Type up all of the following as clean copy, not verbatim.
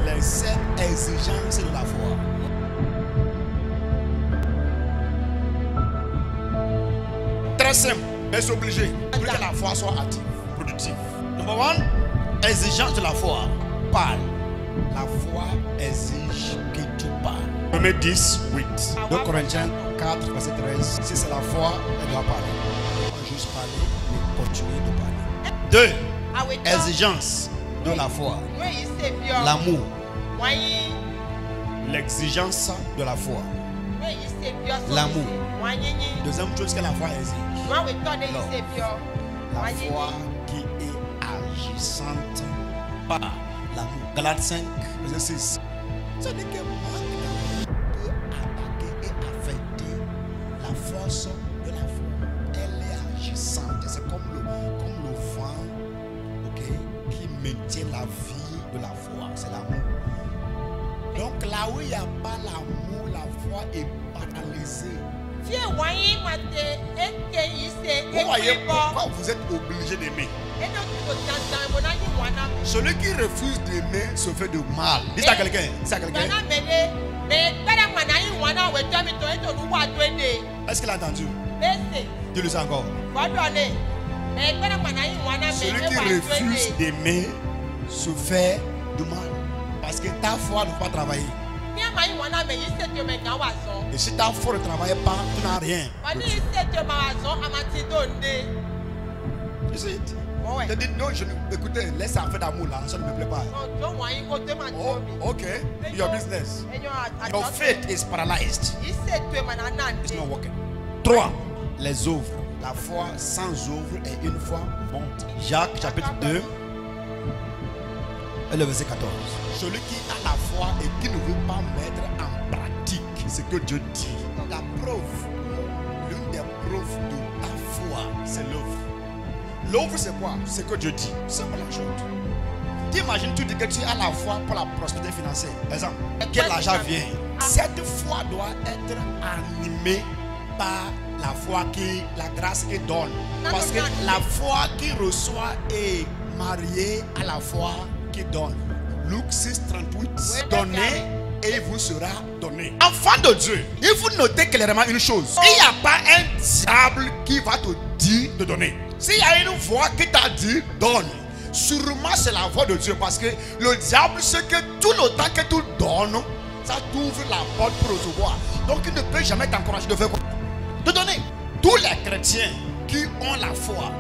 Les 7 exigences de la foi. Très simple, mais c'est obligé pour que la foi soit active, productive. Number 1, exigence de la foi. Parle. La foi exige que tu parles. Romains 10, 8. 2 Corinthiens 4, verset 13. Si c'est la foi, elle doit parler. On va juste parler, mais continuer de parler. 2. Exigence de la foi. L'amour. L'exigence de la foi. L'amour. Deuxième chose que la foi exige. La foi qui est agissante par l'amour. Galates 5, verset 6. Ce n'est que moi qui peut attaquer et affecter la force de la foi. Elle est agissante. C'est comme le vent, qui maintient la vie de la foi. C'est l'amour. Donc là où il n'y a pas l'amour, la foi est paralysée. Vous voyez pourquoi vous êtes obligé d'aimer. Celui qui refuse d'aimer se fait de mal. Dis à quelqu'un. Dis à quelqu'un. Est-ce qu'il a entendu? Dis-le ça encore. Celui qui refuse d'aimer se fait de mal. Parce que ta foi ne peut pas travailler. Et si ta foi ne travaille pas, tu n'as rien. Tu sais, tu dis non, écoutez, laisse ça faire d'amour là, ça ne me plaît pas. Oh, ok, your business. Your faith is paralyzed. It's not working. 3. Les œuvres. La foi sans œuvre est une foi morte. Jacques chapitre 2. Et le verset 14. Celui qui a la foi et qui ne veut pas mettre en pratique ce que Dieu dit. La preuve, l'une des preuves de ta foi, c'est l'œuvre. L'œuvre, c'est quoi? C'est que Dieu dit. C'est pas la chose. T'imagines, tu dis que tu as la foi pour la prospérité financière. Exemple, quel argent vient? Cette foi doit être animée par la foi qui, la grâce qui donne. Parce que la foi qui reçoit est mariée à la foi qui donne. Luc 6, 38. Donnez et il vous sera donné. Enfant de Dieu, il faut noter clairement une chose. Il n'y a pas un diable qui va te dire de donner. S'il y a une voix qui t'a dit donne, sûrement c'est la voix de Dieu. Parce que le diable sait que tout le temps que tu donnes, ça t'ouvre la porte pour recevoir. Donc il ne peut jamais t'encourager de faire quoi? De donner. Tous les chrétiens qui ont la foi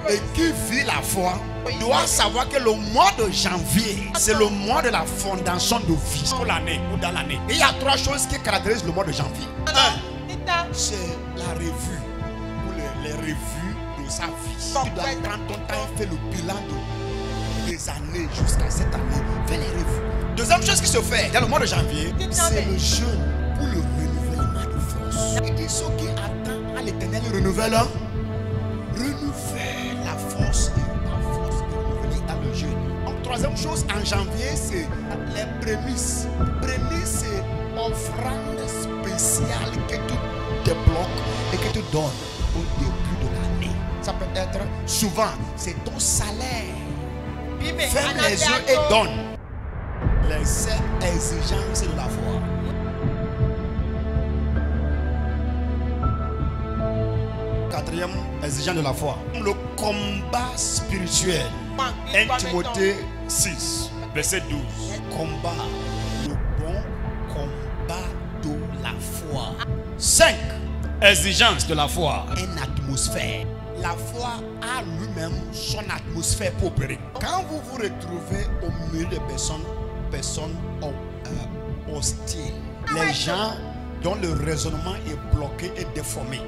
et qui vivent la foi doivent savoir que le mois de janvier, c'est le mois de la fondation de vie pour l'année ou dans l'année. Et il y a 3 choses qui caractérisent le mois de janvier. 1, c'est la revue. Pour les revues de sa vie. Tu dois prendre ton temps et faire le bilan des années jusqu'à cette année. Fais les revues. Deuxième chose qui se fait dans le mois de janvier, c'est le jeûne pour le renouvellement de force. Et ceux qui attendent à l'éternel renouvelle la force renouvelée dans le jeûne. Donc, troisième chose en janvier, c'est les prémices. Prémices, c'est offrande spéciale que tu débloques et que tu donnes au début de l'année. Ça peut être souvent, c'est ton salaire. Ferme les yeux et donne. Les 7 exigences de la foi. Quatrième exigence de la foi. Le combat spirituel. 1 Timothée 6, verset 12. Combat. Le bon combat de la foi. 5. Exigence de la foi. Une atmosphère. La foi a lui-même son atmosphère pour opérer. Quand vous vous retrouvez au milieu de personnes hostiles, les gens dont le raisonnement est bloqué et déformé,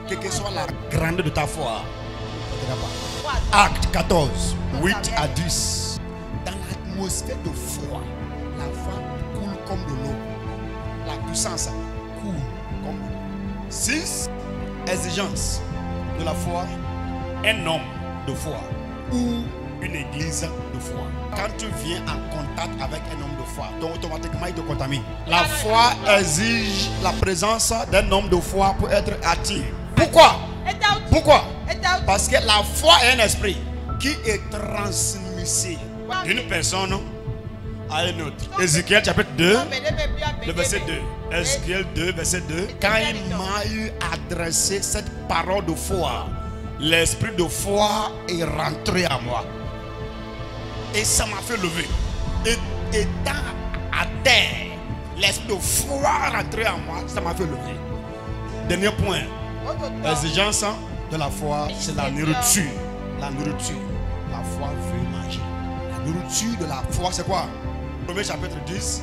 quelle que soit la grandeur de ta foi. Acte 14, 8 à 10. Dans l'atmosphère de foi, la foi coule comme de l'eau. La puissance coule comme de l'eau. 6. Exigence de la foi. Un homme de foi ou une église de foi. Quand tu viens en contact avec un homme de foi, donc automatiquement il te contamine. La foi exige la présence d'un homme de foi pour être actif. Pourquoi? Pourquoi? Parce que la foi est un esprit qui est transmissible d'une personne à un autre. Ézéchiel chapitre 2, le verset 2. Ézéchiel 2, verset 2. Quand il m'a eu adressé cette parole de foi, l'esprit de foi est rentré à moi. Et ça m'a fait lever. Et étant à terre, l'esprit de foi rentré à moi, ça m'a fait lever. Dernier point. L'exigence de la foi, c'est la nourriture. La nourriture. La foi veut manger. La nourriture de la foi, c'est quoi? Premier chapitre 10,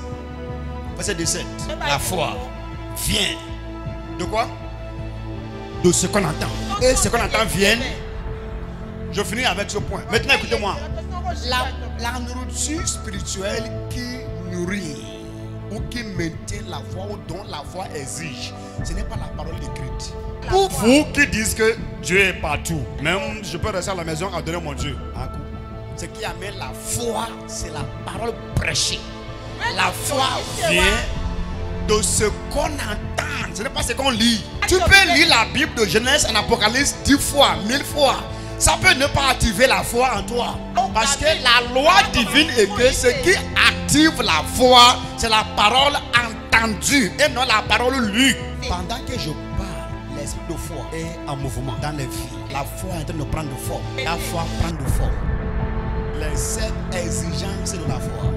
verset 17. La foi vient de quoi? De ce qu'on entend. Et ce qu'on entend vient. Je finis avec ce point. Maintenant, écoutez-moi. La nourriture spirituelle qui nourrit ou qui maintient la foi ou dont la foi exige, ce n'est pas la parole écrite. Pour vous qui disent que Dieu est partout, même je peux rester à la maison à donner mon Dieu. Ce qui amène la foi, c'est la parole prêchée. La foi vient de ce qu'on entend, ce n'est pas ce qu'on lit. Tu peux lire la Bible de Genèse en Apocalypse 10 fois, 1000 fois. Ça peut ne pas activer la foi en toi. Parce que la loi divine est que ce qui active la foi, c'est la parole entendue et non la parole lue. Pendant que je parle, l'esprit de foi est en mouvement dans les vies. La foi est en train de prendre forme. La foi prend de forme. Les 7 exigences de la foi.